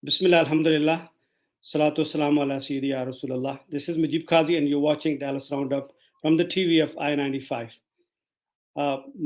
Bismillah, alhamdulillah, salatu wassalamu ala sayyidi ya Rasulullah. This is Mujib Qazi, and you're watching Dallas Roundup from the TV of I-95.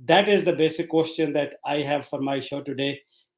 That is the basic question that I have for my show today.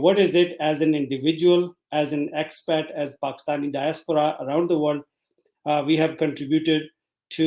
what is it as an individual, as an expat, as Pakistani diaspora around the world, we have contributed to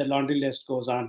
The laundry list goes on.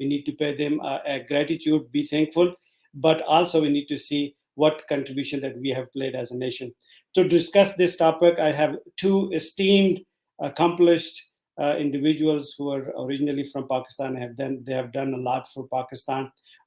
we need to pay them a gratitude, be thankful, but also we need to see what contribution that we have played as a nation. To discuss this topic, I have two esteemed, accomplished individuals who are originally from Pakistan. They have done a lot for Pakistan.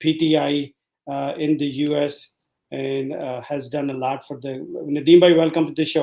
PTI in the US and has done a lot for the. Nadeem bhai, welcome to the show.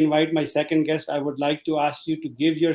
invite my second guest, I would like to ask you to give your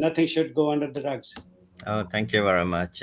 nothing should go under the rugs. Oh, thank you very much.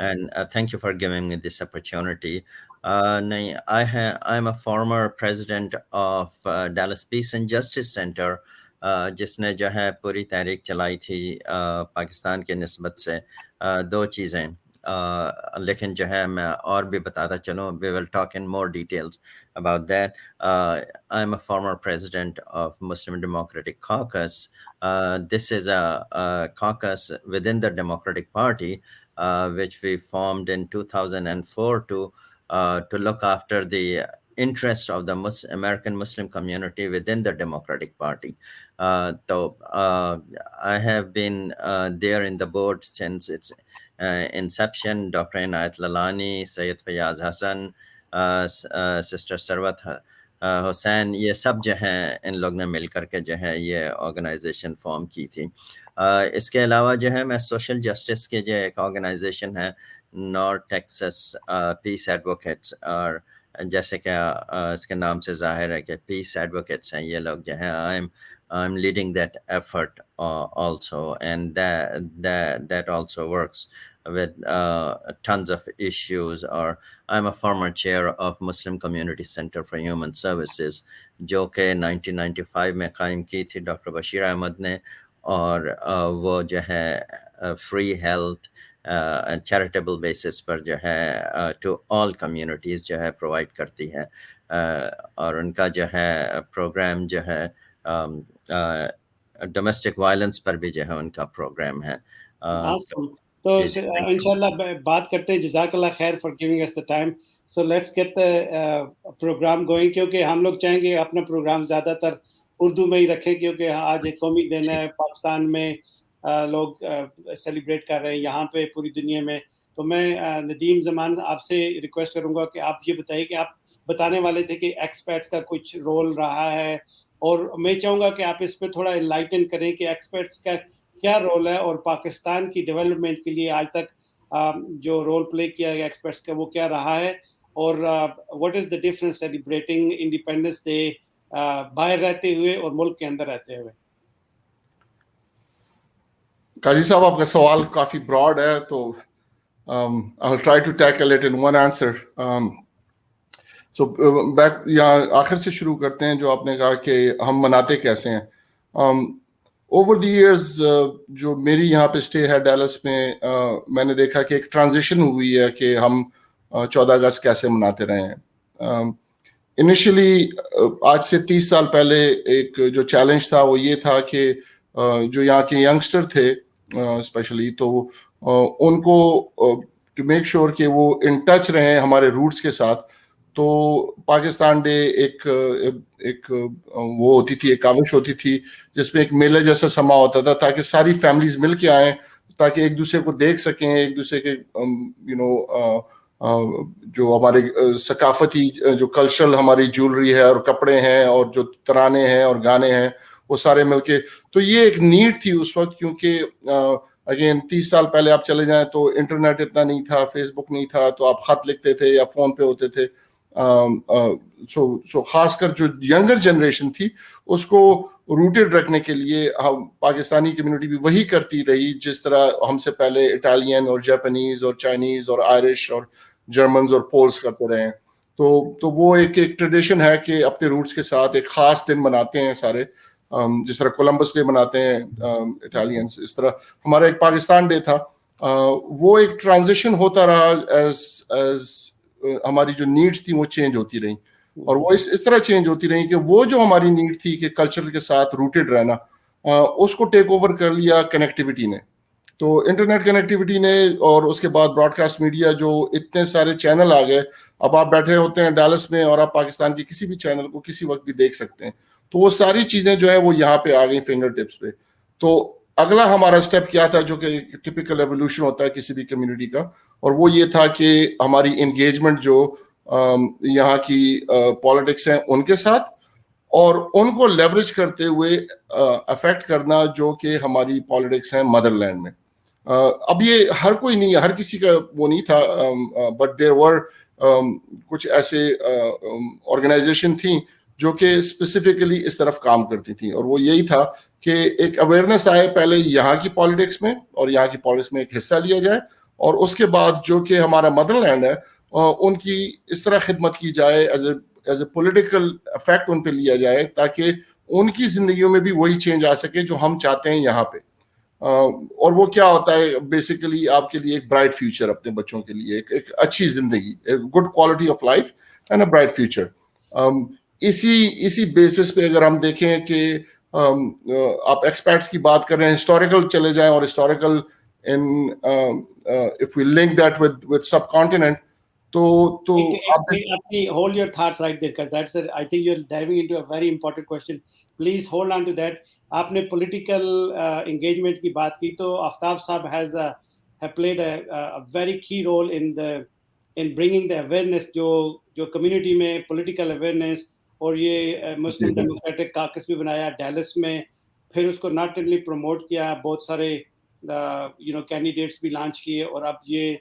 and thank you for giving me this opportunity. نہیں, I'm a former president of Dallas Peace and Justice Center, جس نے جو ہے پوری تحریک چلائی تھی پاکستان کے نسبت سے دو چیزیں، لیکن جو ہے میں اور بھی بتاتا چلوں. we will talk in more details about that. I'm a former president of Muslim Democratic Caucus. This is a caucus within the Democratic Party, which we formed in 2004 to look after the interest of the American Muslim community within the Democratic Party. So I have been there in the board since its inception. Dr. Inayat Lalani, Syed Fayaz Hassan, Sister Sarwat حسین، یہ سب جو ہیں ان لوگ نے مل کر کے جو ہے یہ آرگنائزیشن فارم کی تھی. اس کے علاوہ جو ہے میں سوشل جسٹس کے جو ایک آرگنائزیشن ہے نارتھ ٹیکسس پیس ایڈوکیٹس، اور جیسے کہ اس کے نام سے ظاہر ہے کہ پیس ایڈوکیٹس ہیں یہ لوگ جو ہیں. I'm leading that effort also, and that also works with tons of issues. Or I'm a former chair of Muslim Community Center for Human Services, جو کہ 1995 میں قائم کی تھی ڈاکٹر بشیر احمد نے، اور وہ جو ہے فری ہیلتھ چیریٹیبل بیسس پر جو ہے ٹو آل کمیونٹیز جو ہے پرووائڈ کرتی ہے. اور ان کا جو ہے پروگرام جو ہے ڈومیسٹک وائلنس پر بھی جو ہے ان کا پروگرام ہے. تو انشاءاللہ بات کرتے ہیں. جزاک اللہ خیر for giving us the time. So let's get the programme going, کیونکہ ہم لوگ چاہیں گے اپنا پروگرام زیادہ تر اردو میں ہی رکھیں، کیونکہ آج ایک قومی دن ہے، پاکستان میں لوگ سیلیبریٹ کر رہے ہیں، یہاں پہ پوری دنیا میں. تو میں ندیم زمان آپ سے ریکویسٹ کروں گا کہ آپ یہ بتائیے کہ آپ بتانے والے تھے کہ ایکسپرٹس کا کچھ رول رہا ہے، اور میں چاہوں گا کہ آپ اس پہ تھوڑا انلائٹن کریں کہ ایکسپرٹس کا کیا رول ہے، اور پاکستان کی ڈیولپمنٹ کے لیے آج تک جو رول پلے کیا گیا ایکسپرٹس کا وہ کیا رہا ہے، اور what is the difference celebrating independence day باہر رہتے ہوئے اور ملک کے اندر رہتے ہوئے. قاضی صاحب آپ کا سوال کافی براڈ ہے، تو I'll try to tackle it in one answer. So back یہاں آخر سے شروع کرتے ہیں. جو آپ نے کہا کہ ہم مناتے کیسے ہیں. اوور دی ایئرز جو میری یہاں پہ اسٹے ہے ڈیلس میں نے دیکھا کہ ایک ٹرانزیشن ہوئی ہے کہ ہم 14 اگست کیسے مناتے رہے ہیں. انیشلی آج سے 30 سال پہلے ایک جو چیلنج تھا وہ یہ تھا کہ جو یہاں کے ینگسٹر تھے اسپیشلی، تو ان کو ٹو میک شیور کہ وہ ان ٹچ رہیں ہمارے روٹس کے ساتھ، تو پاکستان ڈے ایک وہ ہوتی تھی، ایک کاوش ہوتی تھی جس میں ایک میلے جیسا سما ہوتا تھا تاکہ ساری فیملیز مل کے آئیں، تاکہ ایک دوسرے کو دیکھ سکیں، ایک دوسرے کے جو ہمارے ثقافتی جو کلچرل ہماری جیولری ہے اور کپڑے ہیں اور جو ترانے ہیں اور گانے ہیں وہ سارے مل کے. تو یہ ایک نیڈ تھی اس وقت، کیونکہ اگین 30 سال پہلے آپ چلے جائیں تو انٹرنیٹ اتنا نہیں تھا، فیس بک نہیں تھا، تو آپ خط لکھتے تھے یا فون پہ ہوتے تھے. سو خاص کر جو ینگر جنریشن تھی اس کو روٹیڈ رکھنے کے لیے ہم پاکستانی کمیونٹی بھی وہی کرتی رہی جس طرح ہم سے پہلے اٹالین اور جاپانیز اور چائنیز اور آئرش اور جرمنز اور پولس کرتے رہے ہیں. تو وہ ایک ٹریڈیشن ہے کہ اپنے روٹس کے ساتھ ایک خاص دن مناتے ہیں سارے، جس طرح کولمبس ڈے مناتے ہیں اٹالینس، اس طرح ہمارا ایک پاکستان ڈے تھا. وہ ایک ٹرانزیشن ہوتا رہا ایز ہماری جو نیڈس تھی وہ چینج ہوتی رہیں، اور وہ اس طرح چینج ہوتی رہیں کہ وہ جو ہماری نیڈ تھی کہ کلچر کے ساتھ روٹیڈ رہنا، اس کو ٹیک اوور کر لیا کنیکٹیوٹی نے. تو انٹرنیٹ کنیکٹیوٹی نے، اور اس کے بعد براڈ کاسٹ میڈیا، جو اتنے سارے چینل آ گئے، اب آپ بیٹھے ہوتے ہیں ڈیلس میں اور آپ پاکستان کے کسی بھی چینل کو کسی وقت بھی دیکھ سکتے ہیں. تو وہ ساری چیزیں جو ہے وہ یہاں پہ آ گئی فنگر ٹپس پہ. تو اگلا ہمارا اسٹیپ کیا تھا، جو کہ ٹپیکل ایولیوشن ہوتا ہے کسی بھی کمیونٹی کا، اور وہ یہ تھا کہ ہماری انگیجمنٹ جو یہاں کی پالیٹکس ہیں ان کے ساتھ، اور ان کو لیوریج کرتے ہوئے افیکٹ کرنا جو کہ ہماری پالیٹکس ہیں مدر لینڈ میں. اب یہ ہر کوئی نہیں، ہر کسی کا وہ نہیں تھا، بٹ دیر ور کچھ ایسے آرگنائزیشن تھیں جو کہ اسپیسیفکلی اس طرف کام کرتی تھیں، اور وہ یہی تھا کہ ایک اویئرنیس آئے پہلے یہاں کی پالیٹکس میں، اور یہاں کی پالیٹکس میں ایک حصہ لیا جائے، اور اس کے بعد جو کہ ہمارا مدر لینڈ ہے ان کی اس طرح خدمت کی جائے, ایز اے پولیٹیکل افیکٹ ان پہ لیا جائے, تاکہ ان کی زندگیوں میں بھی وہی چینج آ سکے جو ہم چاہتے ہیں یہاں پہ. اور وہ کیا ہوتا ہے بیسیکلی آپ کے لیے ایک برائٹ فیوچر, اپنے بچوں کے لیے ایک اچھی زندگی, good quality of life and a bright future. اسی بیسس پہ اگر ہم دیکھیں کہ آپ ایکسپیرٹس کی بات کر رہے ہیں, ہسٹوریکل چلے جائیں, اور historical if we link that with subcontinent, تو hold your thoughts right there, because that's I think you're diving into a very important question. Please hold on to that. آپ نے political engagement کی بات کی, تو آفتاب صاحب have played a very key role in bringing the awareness جو community میں political awareness, اور یہ مسلم ڈیموکریٹک کاکس بھی بنایا ڈیلس میں, پھر اس کو not only promote کیا, بہت سارے کینڈیڈیٹس بھی لانچ کیے, اور اب یہ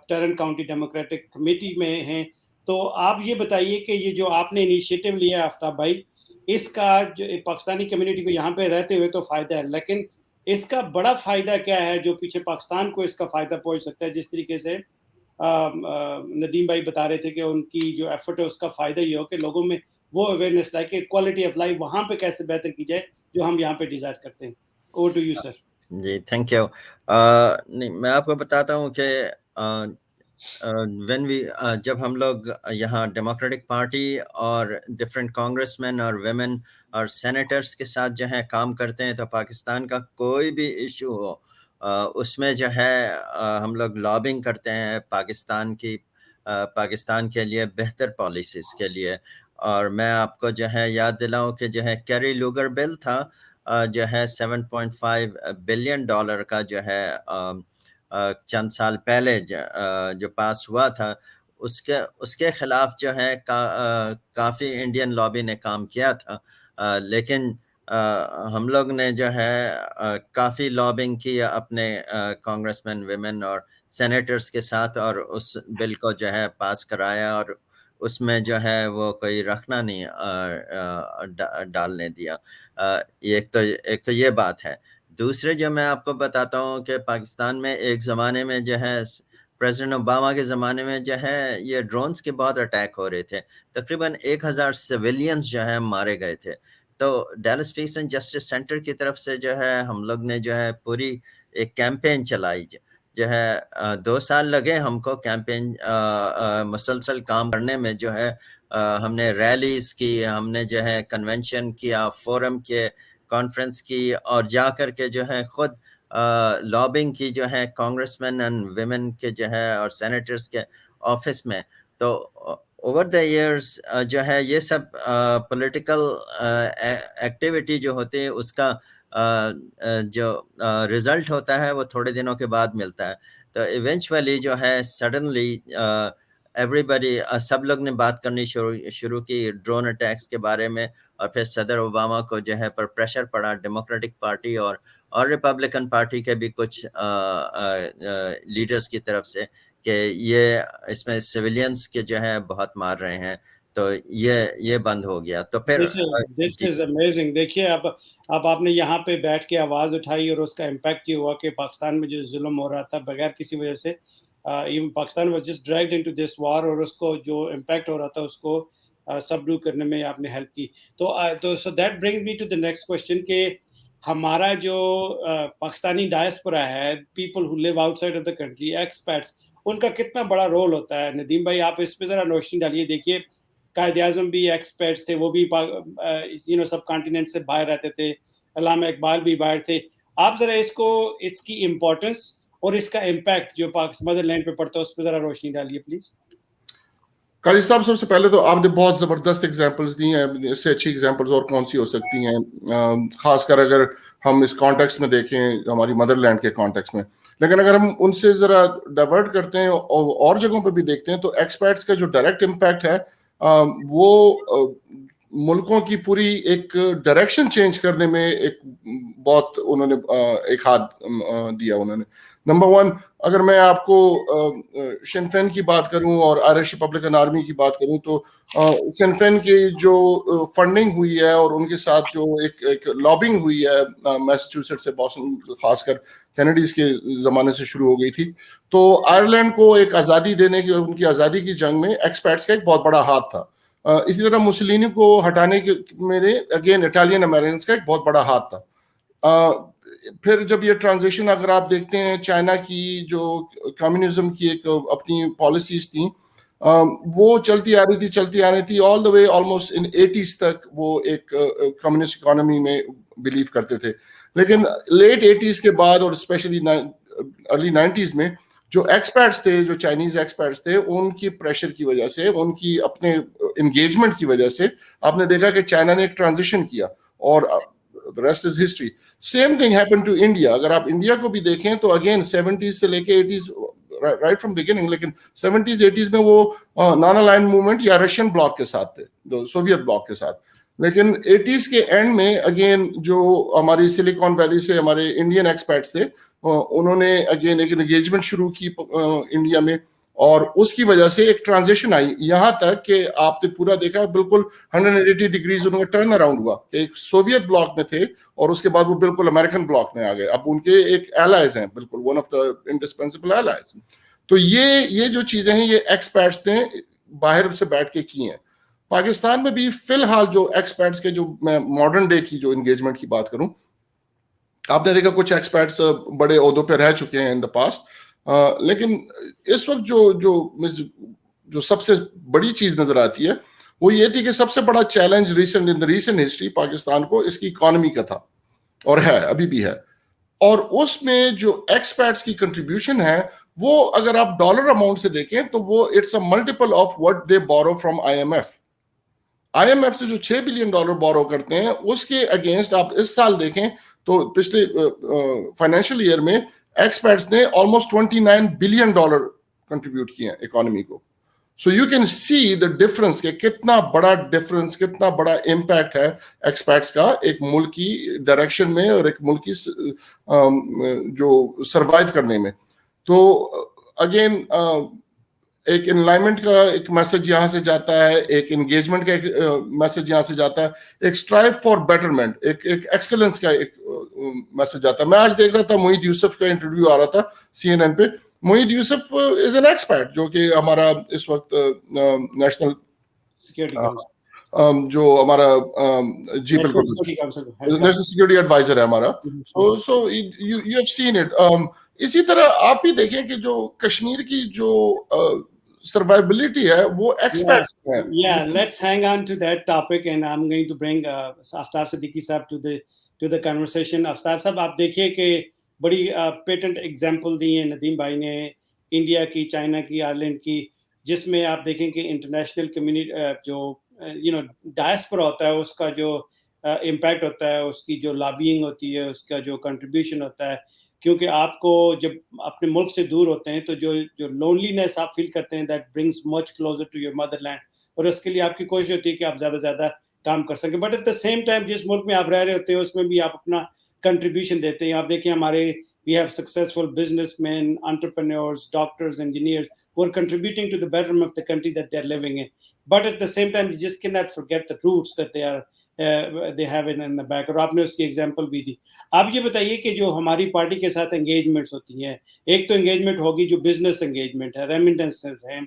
ٹرن کاؤنٹی ڈیموکریٹک کمیٹی میں ہیں. تو آپ یہ بتائیے کہ یہ جو آپ نے انیشیٹو لیا ہے آفتاب بھائی, اس کا جو پاکستانی کمیونٹی کو یہاں پہ رہتے ہوئے تو فائدہ ہے, لیکن اس کا بڑا فائدہ کیا ہے جو پیچھے پاکستان کو اس کا فائدہ پہنچ سکتا ہے؟ جس طریقے سے ندیم بھائی بتا رہے تھے کہ ان کی جو ایفرٹ ہے اس کا فائدہ یہ ہو کہ لوگوں میں وہ اویئرنیس لائے کہ کوالٹی آف لائف وہاں پہ کیسے بہتر کی جائے جو ہم یہاں پہ ڈیزائر کرتے ہیں. Over to you sir. جی تھینک یو. نہیں, میں آپ کو بتاتا ہوں کہ جب ہم لوگ یہاں ڈیموکریٹک پارٹی اور ڈفرینٹ کانگریس مین اور ویمن اور سینیٹرس کے ساتھ جو ہے کام کرتے ہیں, تو پاکستان کا کوئی بھی ایشو ہو اس میں جو ہے ہم لوگ لابنگ کرتے ہیں پاکستان کے لیے بہتر پالیسیز کے لیے. اور میں آپ کو جو ہے یاد دلاؤں کہ جو ہے کیری لوگر بل تھا جو ہے $7.5 بلین کا جو ہے چند سال پہلے جو پاس ہوا تھا, اس کے خلاف جو ہے کافی انڈین لابی نے کام کیا تھا. لیکن ہم لوگ نے جو ہے کافی لابنگ کی اپنے کانگریس مین ویمن اور سینیٹرز کے ساتھ, اور اس بل کو جو ہے پاس کرایا, اور اس میں جو ہے وہ کوئی رکھنا نہیں ڈالنے دیا. ایک تو یہ بات ہے. دوسرے جو میں آپ کو بتاتا ہوں کہ پاکستان میں ایک زمانے میں جو ہے پریزیڈنٹ اوباما کے زمانے میں جو ہے یہ ڈرونز کے بہت اٹیک ہو رہے تھے, تقریباً 1000 سویلینز جو ہے مارے گئے تھے. تو deals piece and justice centre کی طرف سے جو ہے ہم لوگ نے جو ہے پوری ایک کیمپین چلائی, جو ہے 2 سال لگے ہم کو کیمپین مسلسل کام کرنے میں. جو ہے ہم نے ریلیز کی, ہم نے جو ہے کنونشن کیا, فورم کے کانفرنس کی, اور جا کر کے جو ہے خود لابنگ کی جو ہے کانگریس مین اینڈ ویمن کے جو ہے اور سینیٹرز کے آفس میں. تو اوور دا ایئرز جو ہے یہ سب پولیٹیکل ایکٹیویٹی جو ہوتی ہے اس کا جو رزلٹ ہوتا ہے وہ تھوڑے دنوں کے بعد ملتا ہے. تو ایونچولی جو ہے سڈنلی ایوری سب لوگ نے بات کرنی شروع کی ڈرون اٹیکس کے بارے میں, اور پھر صدر اوباما کو جو ہے پر پریشر پڑا ڈیموکریٹک پارٹی اور ریپبلکن پارٹی کے بھی کچھ لیڈرز کی طرف سے کہ یہ اس میں سویلینز کے جو ہے بہت مار رہے ہیں, تو یہ بند ہو گیا. تو پھر This is amazing. دیکھیے اب آپ نے یہاں پہ بیٹھ کے آواز اٹھائی, اور اس کا امپیکٹ یہ ہوا کہ پاکستان میں جو ظلم ہو رہا تھا بغیر کسی وجہ سے, even Pakistan was just dragged into this war, اور اس کو جو امپیکٹ ہو رہا تھا اس کو سبڈو کرنے میں آپ نے ہیلپ کی. تو so that brings me to the next question کہ ہمارا جو پاکستانی ڈائسپورا ہے, people who live outside of the country, expats, ان کا کتنا بڑا رول ہوتا ہے؟ ندیم بھائی آپ اس پہ ذرا روشنی ڈالیے. دیکھیے قائد اعظم بھی ایکسپرٹس تھے, وہ بھی سب کانٹیننٹ سے باہر رہتے تھے, علامہ اقبال بھی باہر تھے. آپ ذرا اس کی امپورٹنس اور اس کا امپیکٹ جو مدر لینڈ پہ پڑتا ہے اس پہ ذرا روشنی ڈالیے پلیز. قاضی صاحب, سب سے پہلے تو آپ نے بہت زبردست ایگزامپلس دی ہیں, اس سے اچھی ایگزامپلس اور کون سی ہو سکتی ہیں, خاص کر اگر ہم اس کانٹیکس میں دیکھیں ہماری مدر لینڈ کے کانٹیکس میں. لیکن اگر ہم ان سے ذرا ڈائیورٹ کرتے ہیں اور جگہوں پہ بھی دیکھتے ہیں, تو ایکسپیٹس کا جو ڈائریکٹ امپیکٹ ہے وہ ملکوں کی پوری ایک ڈائریکشن چینج کرنے میں ایک بہت انہوں نے ایک ہاتھ دیا انہوں نے. نمبر 1, اگر میں آپ کو سن فین کی بات کروں اور آئرش ریپبلکن آرمی کی بات کروں, تو سن فین کی جو فنڈنگ ہوئی ہے اور ان کے ساتھ جو ایک لابنگ ہوئی ہے میساچوسیٹس سے بوسٹن خاص کر کینیڈیز کے زمانے سے شروع ہو گئی تھی. تو آئرلینڈ کو ایک آزادی دینے کی, ان کی آزادی کی جنگ میں ایکسپیٹس کا ایک بہت بڑا ہاتھ تھا. اسی طرح مسولینی کو ہٹانے کے میرے اگین اٹالین امریکنس کا ایک بہت بڑا ہاتھ تھا. پھر جب یہ ٹرانزیشن اگر آپ دیکھتے ہیں, چائنا کی جو کمیونزم کی ایک اپنی پالیسیز تھیں وہ چلتی آ رہی تھی آل دا وے آلموسٹ ان 80s تک. وہ ایک کمیونسٹ اکانومی میں بلیو کرتے تھے, لیکن لیٹ 80s کے بعد اور اسپیشلی ارلی 90s میں جو ایکسپرٹس تھے, جو چائنیز ایکسپرٹس تھے, ان کی پریشر کی وجہ سے, ان کی اپنے انگیجمنٹ کی وجہ سے آپ نے دیکھا کہ چائنا نے ایک ٹرانزیشن کیا, اور the rest is history. Same thing happened to India. اگر آپ انڈیا کو بھی دیکھیں تو اگین 70s سے لے کے 80s رائٹ فرام بگننگ, لیکن 70s 80s میں وہ نان الائن موومنٹ یا رشین بلاک کے ساتھ تھے, سوویت بلاک کے ساتھ. لیکن 80s کے اینڈ میں اگین جو ہماری سلیکان ویلی سے ہمارے انڈین ایکسپرٹس تھے, انہوں نے اگین ایک انگیجمنٹ شروع کی انڈیا میں, اور اس کی وجہ سے ایک ٹرانزیشن آئی یہاں تک کہ آپ نے پورا دیکھا بالکل 180 ڈگریز انہوں کا ٹرن اراؤنڈ ہوا. ایک سوویت بلاک میں تھے اور اس کے بعد وہ بالکل امریکن بلاک میں آ گئے. اب ان کے ایک ایلائز ہیں, بالکل one of the indispensable allies. تو یہ جو چیزیں ہیں یہ ایکسپرٹس نے باہر سے بیٹھ کے کی ہیں. پاکستان میں بھی فی الحال جو ایکسپرٹس کے, جو میں ماڈرن ڈے کی جو انگیجمنٹ کی بات کروں, آپ نے دیکھا کچھ ایکسپرٹس بڑے عہدوں پہ رہ چکے ہیں ان دا پاسٹ, لیکن اس وقت جو سب سے بڑی چیز نظر آتی ہے وہ یہ تھی کہ سب سے بڑا چیلنج ریسنٹ ہسٹری پاکستان کو اس کی اکانومی کا تھا, اور ہے, ابھی بھی ہے. اور اس میں جو ایکسپرٹس کی کنٹریبیوشن ہے وہ اگر آپ ڈالر اماؤنٹ سے دیکھیں تو وہ it's a multiple of what they borrow from IMF. IMF سے جو $6 بلین بورو کرتے ہیں اس کے اگینسٹ آپ اس سال دیکھیں تو پچھلے فائنینشیل ایئر میں ایکسپرٹس نے آلموسٹ $29 بلین کنٹریبیوٹ کیے ہیں اکانومی کو. So you can see the difference کہ کتنا بڑا ڈفرنس, کتنا بڑا امپیکٹ ہے ایکسپرٹس کا ایک ملک کی ڈائریکشن میں اور ایک ملک کی جو سروائیو کرنے میں. تو اگین ایک انلائنمنٹ کا ایک میسج یہاں سے جاتا ہے, ایک انگیجمنٹ کا ایک میسج یہاں سے جاتا ہے, ایک اسٹرائیو فار بیٹرمنٹ, ایک ایکسلنس کا ایک میسج جاتا ہے. میں آج دیکھ رہا تھا موحید یوسف کا انٹرویو آ رہا تھا CNN پہ. موحید یوسف از این ایکسپرٹ جو کہ ہمارا اس وقت نیشنل سیکورٹی جو ہمارا جی بالکل نیشنل سیکورٹی ایڈوائزر ہے ہمارا. So you have seen it. اسی طرح آپ بھی دیکھیں کہ جو کشمیر کی جو survivability ہے وہ experts ہیں. Yeah, let's hang on to that topic and I'm going to bring Aftab Siddiqui صاحب to the conversation. Aftab صاحب آپ دیکھیے کہ بڑی پیٹنٹ ایگزامپل دی ہیں ندیم بھائی نے, انڈیا کی, چائنا کی, آئرلینڈ کی, جس میں آپ دیکھیں کہ انٹرنیشنل کمیونٹی جو ڈائسپورا ہوتا ہے اس کا جو امپیکٹ ہوتا ہے, اس کی جو لابینگ ہوتی ہے, اس کا جو کنٹریبیوشن ہوتا ہے, کیونکہ آپ کو جب اپنے ملک سے دور ہوتے ہیں تو جو لونلینس آپ فیل کرتے ہیں that brings much closer to your motherland, اور اس کے لیے آپ کی کوشش ہوتی ہے کہ آپ زیادہ سے زیادہ کام کر سکیں. But at the same time جس ملک میں آپ رہ رہے ہوتے ہیں اس میں بھی آپ اپنا کنٹریبیوشن دیتے ہیں. آپ دیکھیں ہمارے we have successful businessmen, entrepreneurs, doctors, engineers who are contributing to the betterment of the country that they are living in. But at the same time you just cannot forget the roots that they have in the back. اور آپ نے اس کی example بھی دی. آپ یہ بتائیے کہ جو ہماری پارٹی کے ساتھ انگیجمنٹس ہوتی ہیں, ایک تو انگیجمنٹ ہوگی جو بزنس انگیجمنٹ ہے, ریمیٹنسز ہیں,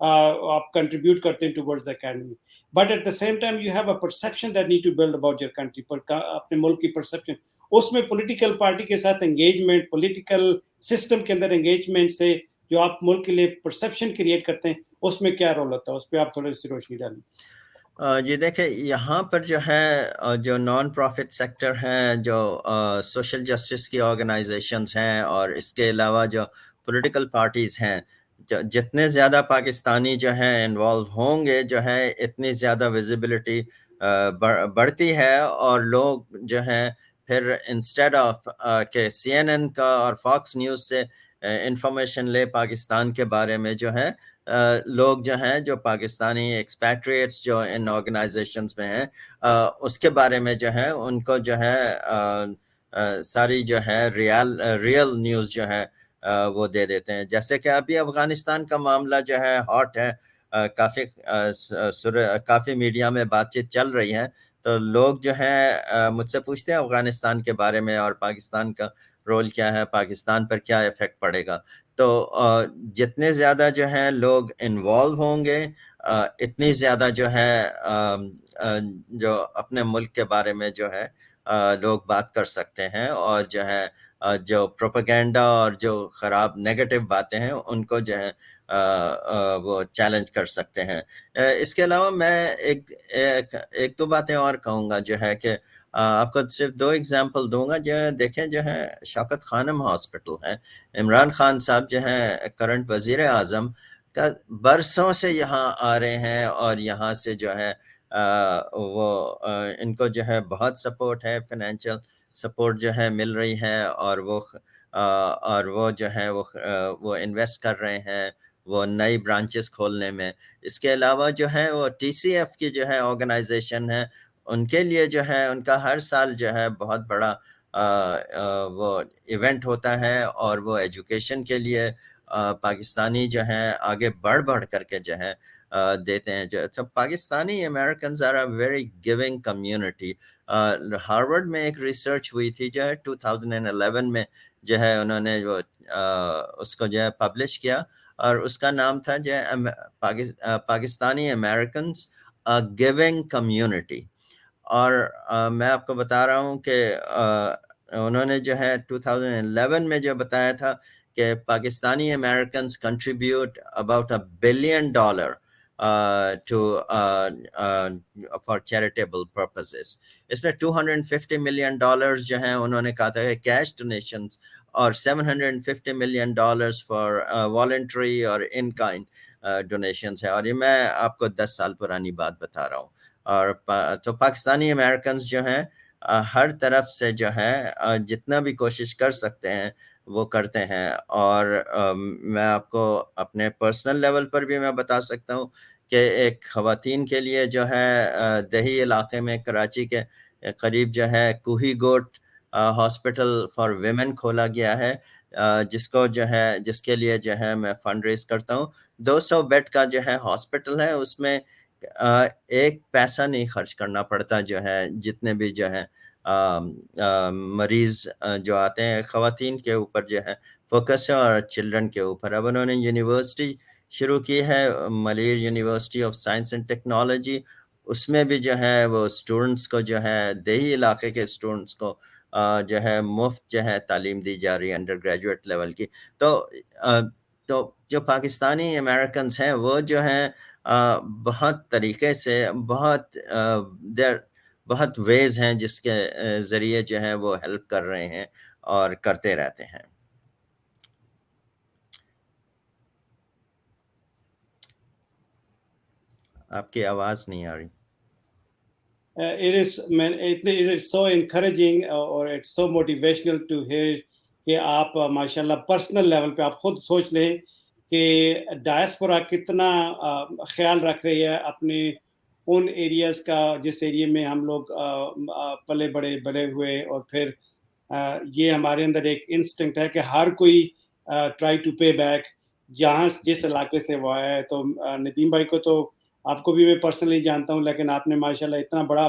آپ کنٹریبیوٹ کرتے ہیں towards the economy, but at the same time you have a perception that need to build about your country, اپنے ملک کی پرسیپشن. اس میں پولیٹیکل پارٹی کے ساتھ انگیجمنٹ, پولیٹیکل سسٹم کے اندر انگیجمنٹ سے جو آپ ملک کے لیے پرسیپشن کریٹ کرتے ہیں اس میں کیا رول ہوتا ہے, اس پہ آپ تھوڑی سی روشنی ڈالیں. جی دیکھیں یہاں پر جو ہے جو نان پروفٹ سیکٹر ہیں, جو سوشل جسٹس کی آرگنائزیشنز ہیں, اور اس کے علاوہ جو پولیٹیکل پارٹیز ہیں, جتنے زیادہ پاکستانی جو ہیں انوالو ہوں گے جو ہے اتنی زیادہ ویزیبلٹی بڑھتی ہے, اور لوگ جو ہیں پھر انسٹیڈ آف کہ CNN کا اور فاکس نیوز سے انفارمیشن لے پاکستان کے بارے میں, جو ہے لوگ جو ہیں جو پاکستانی ایکسپیٹریٹس جو ان آرگنائزیشنز میں ہیں اس کے بارے میں جو ہے ان کو جو ہے ساری جو ہے ریئل نیوز جو ہے وہ دے دیتے ہیں. جیسے کہ ابھی افغانستان کا معاملہ جو ہے ہاٹ ہے, کافی میڈیا میں بات چیت چل رہی ہے, تو لوگ جو ہیں مجھ سے پوچھتے ہیں افغانستان کے بارے میں اور پاکستان کا رول کیا ہے, پاکستان پر کیا ایفیکٹ پڑے گا. تو جتنے زیادہ جو ہے لوگ انوالو ہوں گے اتنی زیادہ جو ہے جو اپنے ملک کے بارے میں جو ہے لوگ بات کر سکتے ہیں, اور جو ہے جو پروپیگنڈا اور جو خراب نیگیٹو باتیں ہیں ان کو جو ہے وہ چیلنج کر سکتے ہیں. اس کے علاوہ میں ایک دو باتیں اور کہوں گا جو ہے کہ آپ کو صرف 2 ایگزامپل دوں گا. جو ہے دیکھیں جو ہے شوکت خانم ہاسپٹل ہے, عمران خان صاحب جو ہیں کرنٹ وزیر اعظم کا برسوں سے یہاں آ رہے ہیں, اور یہاں سے جو ہے وہ ان کو جو ہے بہت سپورٹ ہے, فائنینشیل سپورٹ جو ہے مل رہی ہے, اور وہ جو ہے وہ انویسٹ کر رہے ہیں وہ نئی برانچز کھولنے میں. اس کے علاوہ جو ہے وہ ٹی سی ایف کی جو ہے آرگنائزیشن ہے, ان کے لیے جو ہے ان کا ہر سال جو ہے بہت بڑا وہ ایونٹ ہوتا ہے, اور وہ ایجوکیشن کے لیے پاکستانی جو ہیں آگے بڑھ کر کے جو ہے دیتے ہیں. جو Pakistani Americans are a very giving community. Harvard میں ایک ریسرچ ہوئی تھی جو ہے 2011 میں جو ہے انہوں نے جو اس کو جو ہے پبلش کیا, اور اس کا نام تھا جو ہے پاکستانی امریکنز گیونگ کمیونٹی. اور میں آپ کو بتا رہا ہوں کہ انہوں نے جو ہے 2011 میں جو بتایا تھا کہ Pakistani Americans contribute about $1 billion for charitable purposes. اس میں $250 million جو ہیں انہوں نے کہا تھا کہ کیش ڈونیشنز, اور $750 million فار والنٹری اور ان کائنڈ ڈونیشنز ہے. اور یہ میں آپ کو 10 سال پرانی بات بتا رہا ہوں. اور تو پاکستانی امریکنز جو ہیں ہر طرف سے جو ہے جتنا بھی کوشش کر سکتے ہیں وہ کرتے ہیں. اور میں آپ کو اپنے پرسنل لیول پر بھی میں بتا سکتا ہوں کہ ایک خواتین کے لیے جو ہے دیہی علاقے میں کراچی کے قریب جو ہے کوہی گوٹ ہاسپٹل فار ویمن کھولا گیا ہے, جس کے لیے جو ہے میں فنڈ ریز کرتا ہوں. 200 بیڈ کا جو ہے ہاسپٹل ہے, اس میں ایک پیسہ نہیں خرچ کرنا پڑتا جو ہے جتنے بھی جو ہے مریض جو آتے ہیں. خواتین کے اوپر جو ہے فوکس ہے اور چلڈرن کے اوپر. اب انہوں نے یونیورسٹی شروع کی ہے, Malir university of science and technology. اس میں بھی جو ہے وہ اسٹوڈنٹس کو جو ہے دیہی علاقے کے اسٹوڈنٹس کو جو ہے مفت جو ہے تعلیم دی جا رہی ہے انڈر گریجویٹ لیول کی. تو جو پاکستانی امریکنز ہیں وہ جو ہیں بہت طریقے سے بہت ویز ہیں جس کے ذریعے جو ہے وہ ہیلپ کر رہے ہیں اور کرتے رہتے ہیں. آپ کی آواز نہیں آ رہی. It is so encouraging or it's so motivational to hear کہ آپ ماشاءاللہ پرسنل لیول پہ آپ خود سوچ لیں کہ ڈائسپورا کتنا خیال رکھ رہی ہے اپنے ان ایریاز کا جس ایریا میں ہم لوگ پلے بڑے ہوئے. اور پھر یہ ہمارے اندر ایک انسٹنکٹ ہے کہ ہر کوئی ٹرائی ٹو پے بیک جہاں جس علاقے سے وہ آیا ہے. تو ندیم بھائی کو تو آپ کو بھی میں پرسنلی جانتا ہوں, لیکن آپ نے ماشاءاللہ اتنا بڑا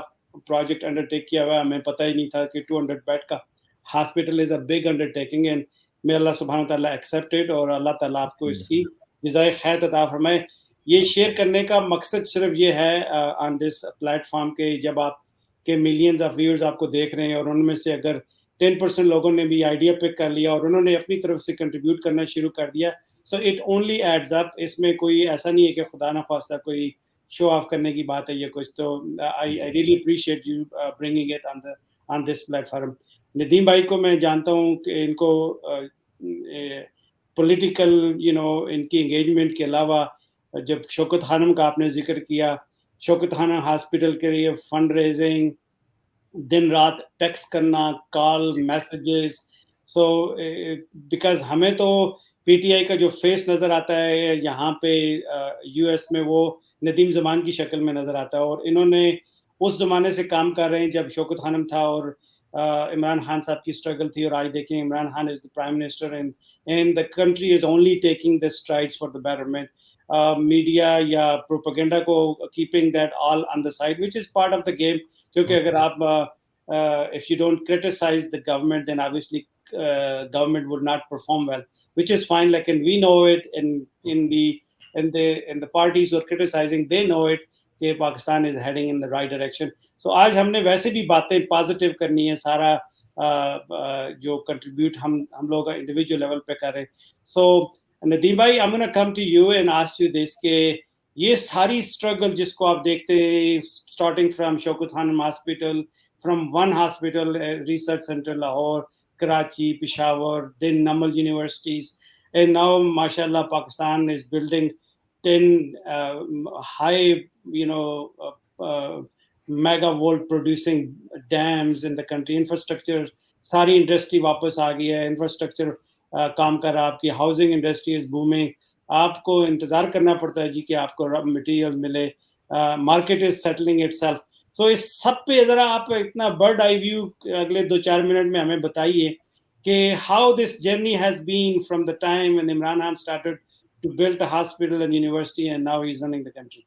پروجیکٹ انڈر ٹیک کیا ہوا ہے, ہمیں پتہ ہی نہیں تھا کہ 200 بیڈ کا hospital is a big undertaking, and may اللہ سبحانہ تعالیٰ ایکسیپٹ اٹ, اور اللہ تعالیٰ آپ کو اس کی جزائے خیر عطا فرمائے. یہ شیئر کرنے کا مقصد صرف یہ ہے آن دس پلیٹ فارم کے جب آپ کے ملینز آف ویورز آپ کو دیکھ رہے ہیں, اور ان میں سے اگر 10% لوگوں نے بھی آئیڈیا پک کر لیا اور انہوں نے اپنی طرف سے کنٹریبیوٹ کرنا شروع کر دیا, so it only adds up. اس میں کوئی ایسا نہیں ہے کہ خدا نخواستہ کوئی شو آف کرنے کی بات ہے یا کچھ. تو I really appreciate you bringing it on this plate form. Nadeem بھائی کو میں جانتا ہوں کہ ان کو پولیٹیکل ان کی انگیجمنٹ کے علاوہ جب شوکت خانم کا آپ نے ذکر کیا, شوکت خانم ہاسپٹل کے لیے فنڈ ریزنگ, دن رات ٹیکسٹ کرنا, کال میسیجز. سو بیکاز ہمیں تو پی ٹی آئی کا جو فیس نظر آتا ہے یہاں پہ یو ایس میں وہ ندیم زمان کی شکل میں نظر آتا ہے, اور انہوں نے اس زمانے سے کام کر رہے ہیں جب شوکت خانم تھا اور عمران خان صاحب کی اسٹرگل تھی. اور آج دیکھیں Imran Khan is the prime minister and the country is only taking the strides for the betterment. Media یا پروپیگنڈا کو keeping that all on the side which is part of the game, کیونکہ اگر آپ if you don't criticize the government then obviously government would not perform well, which is fine. Like, and we know it, and in the parties who are criticizing, they know it کہ Pakistan is heading in the right direction. So آج ہم نے ویسے بھی باتیں positive کرنی ہے, سارا جو کنٹریبیوٹ ہم لوگ انڈیویجول لیول پہ کر رہے ہیں. سو ندیم بھائی, I'm gonna come to you and ask you this کہ یہ ساری اسٹرگل جس کو آپ دیکھتے ہیں, starting from Shaukat Khanum hospital, from one hospital research centre Lahore, Karachi, Peshawar, then Namal universities, and now mashallah Pakistan is building 10 high mega volt producing dams in the country. Infrastructure ساری industry واپس آ گئی ہے, انفراسٹرکچر کام کر رہا, آپ کی ہاؤسنگ انڈسٹری از بومنگ, آپ کو انتظار کرنا پڑتا ہے جی کہ آپ کو مٹیریل ملے, market is settling it self. تو اس سب پہ ذرا آپ اتنا برڈ آئی ویو اگلے 2-4 منٹ میں ہمیں بتائیے کہ how this journey has been from the time when Imran Khan started to build a hospital and university and now he's running the country.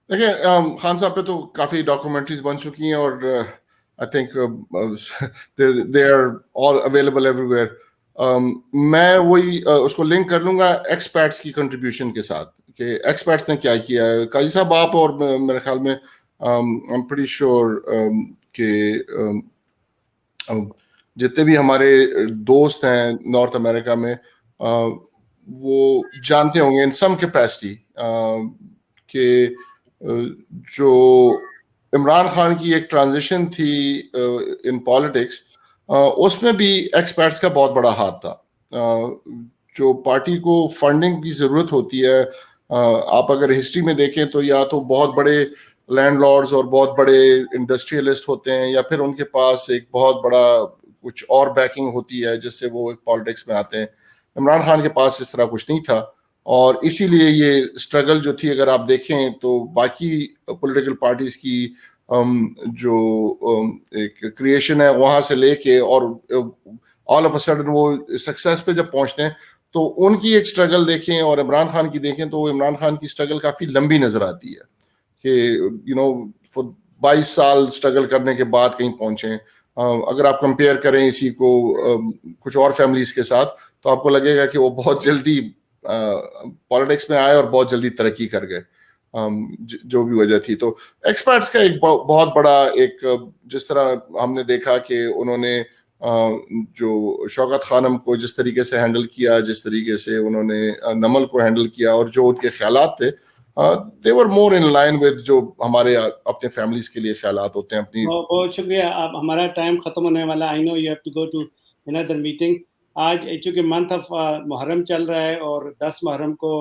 دیکھیں خان صاحب پہ تو کافی ڈاکومنٹریز بن چکی ہیں اور I think they are all available everywhere. میں وہی اس کو لنک کر لوں گا ایکسپیرٹس کی کنٹریبیوشن کے ساتھ کہ ایکسپیرٹس نے کیا کیا ہے. قاضی صاحب آپ اور میرے خیال میں I'm pretty sure کہ جتنے بھی ہمارے دوست ہیں نارتھ امریکہ میں وہ جانتے ہوں گے ان سم کیپیسٹی کہ جو عمران خان کی ایک ٹرانزیشن تھی ان پالیٹکس, اس میں بھی ایکسپرٹس کا بہت بڑا ہاتھ تھا. جو پارٹی کو فنڈنگ کی ضرورت ہوتی ہے, آپ اگر ہسٹری میں دیکھیں تو یا تو بہت بڑے لینڈ لارڈز اور بہت بڑے انڈسٹریلسٹ ہوتے ہیں, یا پھر ان کے پاس ایک بہت بڑا کچھ اور بیکنگ ہوتی ہے جس سے وہ پالیٹکس میں آتے ہیں. عمران خان کے پاس اس طرح کچھ نہیں تھا, اور اسی لیے یہ اسٹرگل جو تھی اگر آپ دیکھیں تو باقی پولیٹیکل پارٹیز کی جو ایک کریشن ہے وہاں سے لے کے اور آل آف اے سڈن وہ سکسیس پہ جب پہنچتے ہیں تو ان کی ایک اسٹرگل دیکھیں اور عمران خان کی دیکھیں تو عمران خان کی اسٹرگل کافی لمبی نظر آتی ہے کہ 22 سال اسٹرگل کرنے کے بعد کہیں پہنچے. اگر آپ کمپیئر کریں اسی کو کچھ اور فیملیز کے ساتھ تو آپ کو لگے گا کہ وہ بہت جلدی پالیٹکس میں آئے اور بہت جلدی ترقی کر گئے, جو بھی وجہ تھی. تو ایکسپرٹس کا ایک بہت بڑا ایک, جس طرح ہم نے دیکھا کہ انہوں نے جو شوکت خانم کو جس طریقے سے ہینڈل کیا, جس طریقے سے انہوں نے نمل کو ہینڈل کیا, اور جو ان کے خیالات تھے they were more in line with جو ہمارے اپنے فیملیز کے لیے خیالات ہوتے ہیں اپنی. بہت شکریہ. اب ہمارا ٹائم ختم ہونے والا, I know you have to go to another meeting. آج چونکہ منتھ آف محرم چل رہا ہے اور 10 محرم کو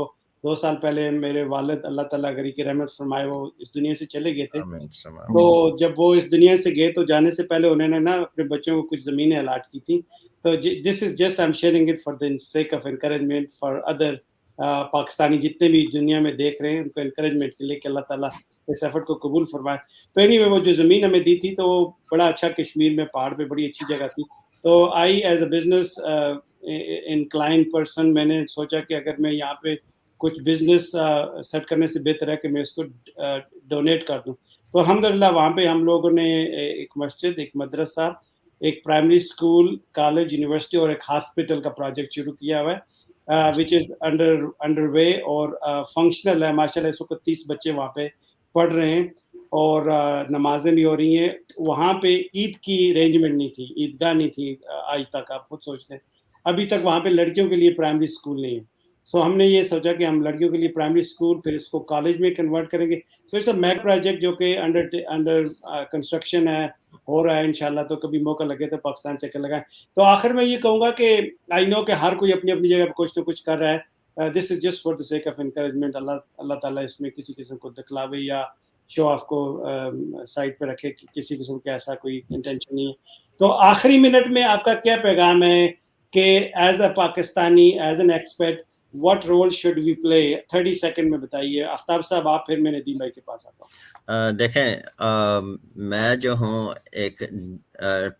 2 سال پہلے میرے والد اللہ تعالیٰ غری کی رحمت فرمائے وہ اس دنیا سے چلے گئے تھے. تو جب وہ اس دنیا سے گئے تو جانے سے پہلے انہوں نے نا اپنے بچوں کو کچھ زمینیں الاٹ کی تھیں. تو this is just I am sharing it for the sake of encouragement for other Pakistani جتنے بھی دنیا میں دیکھ رہے ہیں, ان کو انکریجمنٹ کے لیے کہ اللہ تعالیٰ اس ایفرٹ کو قبول فرمائے. تو اینی وے وہ جو زمین ہمیں دی تھی تو وہ بڑا اچھا کشمیر میں پہاڑ پہ بڑی اچھی جگہ تھی. تو I as a business inclined person میں نے سوچا کہ اگر میں یہاں پہ کچھ بزنس سیٹ کرنے سے بہتر ہے کہ میں اس کو ڈونیٹ کر دوں. تو الحمدللہ وہاں پہ ہم لوگوں نے ایک مسجد, ایک مدرسہ, ایک پرائمری اسکول, کالج, یونیورسٹی اور ایک ہاسپٹل کا پروجیکٹ شروع کیا ہوا ہے وچ از انڈر وے اور فنکشنل ہے. ماشاء اللہ اس وقت 30 بچے وہاں پہ پڑھ رہے ہیں اور نمازیں بھی ہو رہی ہیں. وہاں پہ عید کی ارینجمنٹ نہیں تھی, عیدگاہ نہیں تھی آج تک, آپ خود سوچتے ہیں ابھی تک وہاں پہ لڑکیوں کے لیے پرائمری اسکول نہیں ہے. سو ہم نے یہ سوچا کہ ہم لڑکیوں کے لیے پرائمری اسکول, پھر اس کو کالج میں کنورٹ کریں گے. So it's a mega project جو کہ انڈر کنسٹرکشن ہے, ہو رہا ہے انشاءاللہ. تو کبھی موقع لگے تو پاکستان چکر لگائیں. تو آخر میں یہ کہوں گا کہ آئی نو کہ ہر کوئی اپنی اپنی جگہ پہ کچھ نہ کچھ کر رہا ہے. This is just for the sake of encouragement. اللہ تعالیٰ اس میں کسی قسم کو دکھلاوے یا شو آف کو سائڈ پہ رکھے, کسی قسم کا ایسا کوئی انٹینشن نہیں ہے. تو آخری منٹ میں آپ کا کیا پیغام ہے کہ as a Pakistani, as an expert, what role should we play? 30 second میں بتائیے. آفتاب صاحب آپ, پھر میں ندیم بھائی کے پاس آتا ہوں. دیکھیں میں جو ہوں, ایک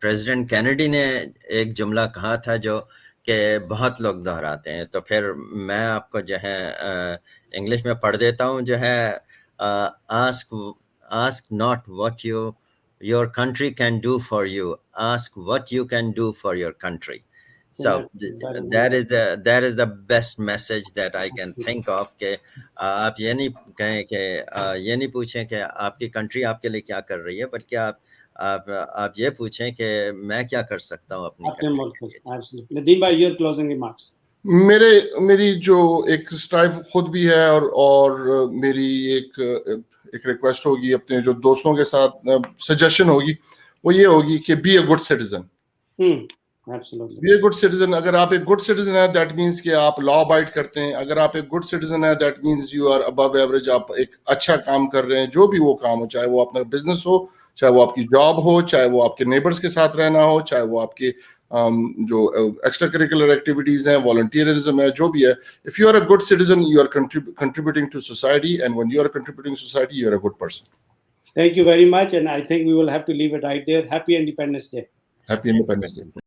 پریزیڈنٹ کینیڈی نے ایک جملہ کہا تھا جو کہ بہت لوگ دہراتے ہیں, تو پھر میں آپ کو جو ہے انگلش میں پڑھ دیتا ہوں, جو ہے ask not what your country can do for you. Ask what you can do for your country. So that is the best message that I can think of کہ آپ یہ نہیں کہیں کہ یہ نہیں پوچھیں کہ آپ کی کنٹری آپ کے لیے کیا کر رہی ہے، بلکہ آپ یہ پوچھیں کہ میں کیا کر سکتا ہوں اپنی کنٹری. ندیم بھائی your closing remarks. میری جو ایک اسٹرائیو خود بھی ہے اور میری ایک ریکویسٹ ہوگی اپنے جو دوستوں کے ساتھ سجیشن ہوگی وہ یہ ہوگی کہ be a good citizen. Be a good citizen. اگر آپ ایک گڈ سٹیزن ہیں دیٹ مینس کہ آپ لا ابائڈ کرتے ہیں. اگر آپ ایک گڈ سٹیزن ہیں that means you are above average. آپ ایک اچھا کام کر رہے ہیں جو بھی وہ کام ہو، چاہے وہ اپنا بزنس ہو، چاہے وہ آپ کی جاب ہو، چاہے وہ آپ کے نیبرس کے ساتھ رہنا ہو، چاہے وہ آپ کے جو ایکسٹرا کریکولر ایکٹیویٹیز ہیں، والنٹیئرزم ہے، جو بھی ہے. If you are a good citizen, you are contributing to society, and when you are contributing to society, you are a good person. Thank you very much, and I think we will have to leave it right there. Happy Independence Day. Happy Independence Day.